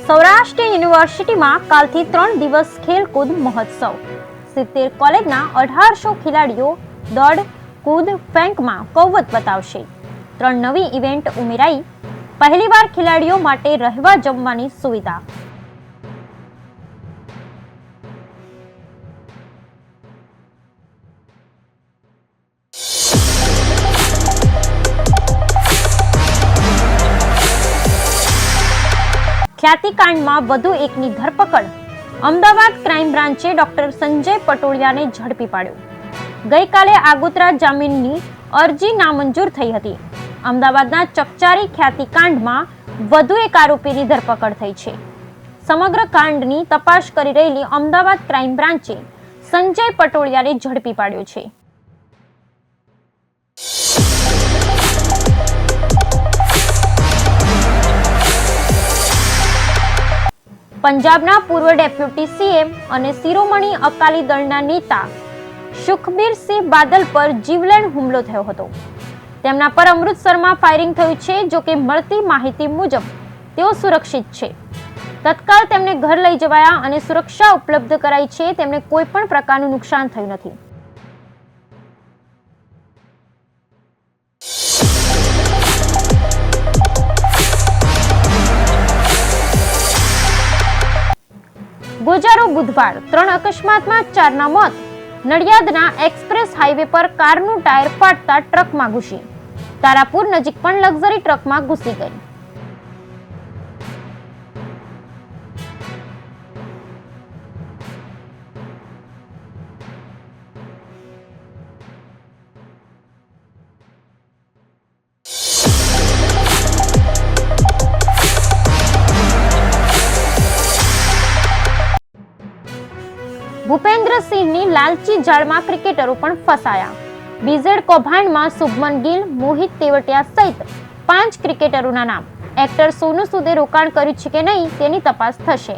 સૌરાષ્ટ્ર યુનિવર્સિટીમાં કાલથી 3 દિવસ ખેલકૂદ મહોત્સવ. 70 કોલેજના 1800 ખેલાડીઓ દોડ, કૂદ, ફેંકમાં કૌવત બતાવશે. 3 નવી ઇવેન્ટ ઉમેરાઈ. પહેલીવાર ખેલાડીઓ માટે રહેવા જમવાની સુવિધા. ખ્યાતિકાંડમાં વધુ એકની ધરપકડ. અમદાવાદ ક્રાઇમ બ્રાન્ચે ડોક્ટર સંજય પટોળિયાને ઝડપી પાડ્યો. ગઈકાલે આગોતરા જામીનની અરજી નામંજૂર થઈ હતી. અમદાવાદના ચકચારી ખ્યાતિકાંડમાં વધુ એક આરોપીની ધરપકડ થઈ છે. સમગ્ર કાંડની તપાસ કરી રહેલી અમદાવાદ ક્રાઇમ બ્રાન્ચે સંજય પટોળિયાને ઝડપી પાડ્યો છે. પંજાબના પૂર્વ ડેપ્યુટી સીએમ અને શિરોમણી અકાલી દળના નેતા સુખબીરસિંહ બાદલ પર જીવલેણ હુમલો થયો હતો. તેમના પર અમૃતસરમાં ફાયરિંગ થયું છે. જો કે મળતી માહિતી મુજબ તેઓ સુરક્ષિત છે. તત્કાલ તેમને ઘર લઈ જવાયા અને સુરક્ષા ઉપલબ્ધ કરાઈ છે. તેમને કોઈ પણ પ્રકારનું નુકસાન થયું નથી. ગોજારો બુધવાર 3 અકસ્માતમાં 4ના મોત. નડિયાદના એક્સપ્રેસ હાઈવે પર કારનું ટાયર ફાટતા ટ્રકમાં ઘૂસી. તારાપુર નજીક પણ લક્ઝરી ટ્રકમાં ઘૂસી ગઈ. ભૂપેન્દ્રસિંહની લાલચી જાળમાં ક્રિકેટરો પણ ફસાયા. બીઝેડ કૌભાંડમાં શુભમન ગિલ, મોહિત તેવટિયા સહિત 5 ક્રિકેટરોના નામ. એક્ટર સોનુ સૂદે રોકાણ કર્યું છે કે નહીં તેની તપાસ થશે.